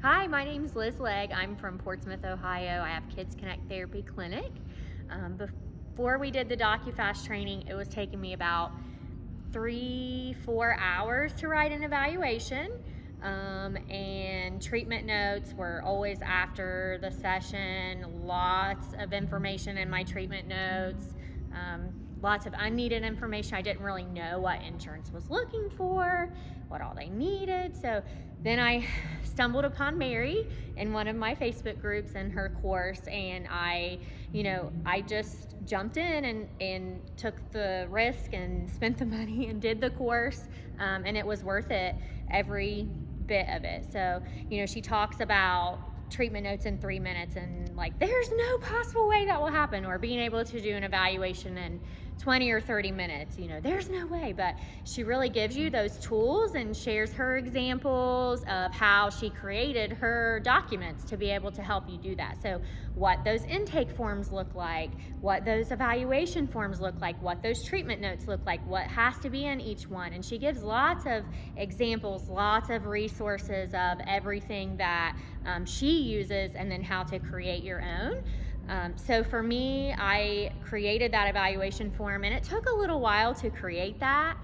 Hi, my name is Liz Legg. I'm from Portsmouth, Ohio. I have Kids Connect Therapy Clinic. Before we did the DocuFast training, it was taking me about 3-4 hours to write an evaluation. And treatment notes were always after the session, lots of information in my treatment notes, lots of unneeded information. I didn't really know what insurance was looking for, what all they needed. So then I stumbled upon Mary in one of my Facebook groups in her course, and I just jumped in and took the risk and spent the money and did the course, and it was worth it, every bit of it. So she talks about treatment notes in 3 minutes, and there's no possible way that will happen, or being able to do an evaluation in 20 or 30 minutes. There's no way. But she really gives you those tools and shares her examples of how she created her documents to be able to help you do that. So what those intake forms look like, what those evaluation forms look like, what those treatment notes look like, what has to be in each one. And she gives lots of examples, lots of resources of everything that she uses, and then how to create your own. So for me, I created that evaluation form, and it took a little while to create that,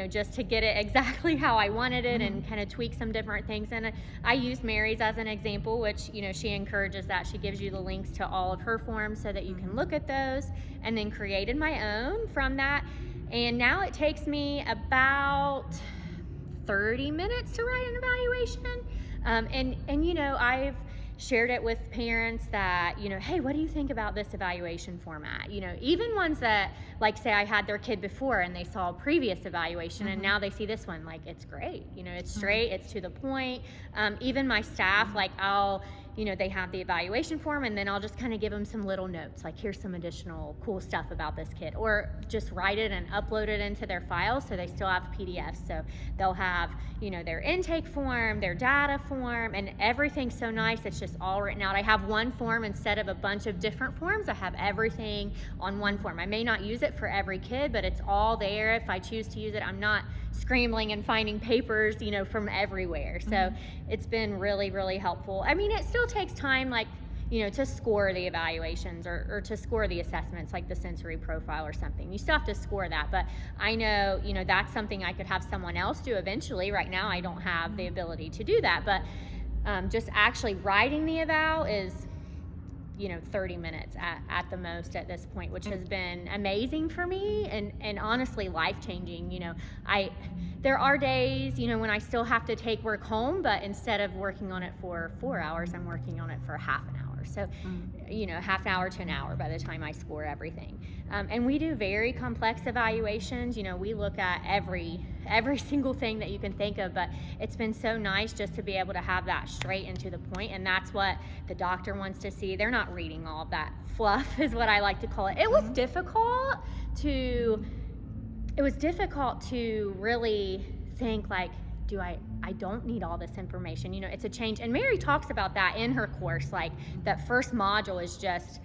just to get it exactly how I wanted it, and kind of tweak some different things. And I used Mary's as an example, which, she encourages that. She gives you the links to all of her forms so that you can look at those, and then created my own from that. And now it takes me about 30 minutes to write an evaluation. I've shared it with parents that, hey, what do you think about this evaluation format? Even ones that, say I had their kid before and they saw a previous evaluation, and now they see this one, it's great. It's straight, it's to the point. Even my staff, they have the evaluation form, and then I'll just kind of give them some little notes, here's some additional cool stuff about this kid, or just write it and upload it into their files so they still have PDFs. So they'll have, their intake form, their data form, and everything's so nice. It's just all written out. I have one form instead of a bunch of different forms. I have everything on one form. I may not use it for every kid, but it's all there. If I choose to use it, I'm not scrambling and finding papers, from everywhere. So it's been really, really helpful. I mean, it still takes time, to score the evaluations, or to score the assessments, like the sensory profile or something. You still have to score that, but I know, that's something I could have someone else do eventually. Right now, I don't have the ability to do that, but just actually writing the eval is 30 minutes at the most at this point, which has been amazing for me, and honestly life-changing. There are days, when I still have to take work home, but instead of working on it for 4 hours, I'm working on it for half an hour. So, half an hour to an hour by the time I score everything. And we do very complex evaluations. We look at every single thing that you can think of, but it's been so nice just to be able to have that straight and to the point, and that's what the doctor wants to see. They're not reading all of that fluff, is what I like to call it. It was difficult to really think, I don't need all this information. It's a change. And Mary talks about that in her course. That first module is just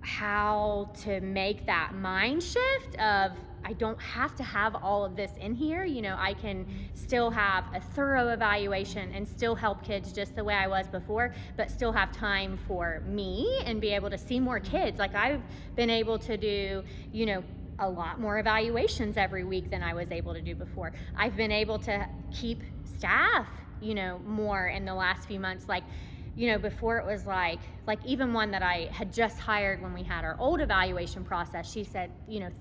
how to make that mind shift of, I don't have to have all of this in here. I can still have a thorough evaluation and still help kids just the way I was before, but still have time for me and be able to see more kids. I've been able to do, a lot more evaluations every week than I was able to do before. I've been able to keep staff, more in the last few months. Before it was even one that I had just hired when we had our old evaluation process, she said,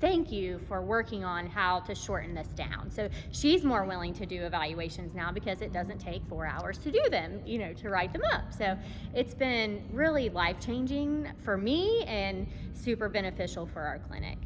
thank you for working on how to shorten this down. So she's more willing to do evaluations now because it doesn't take 4 hours to do them, to write them up. So it's been really life-changing for me and super beneficial for our clinic.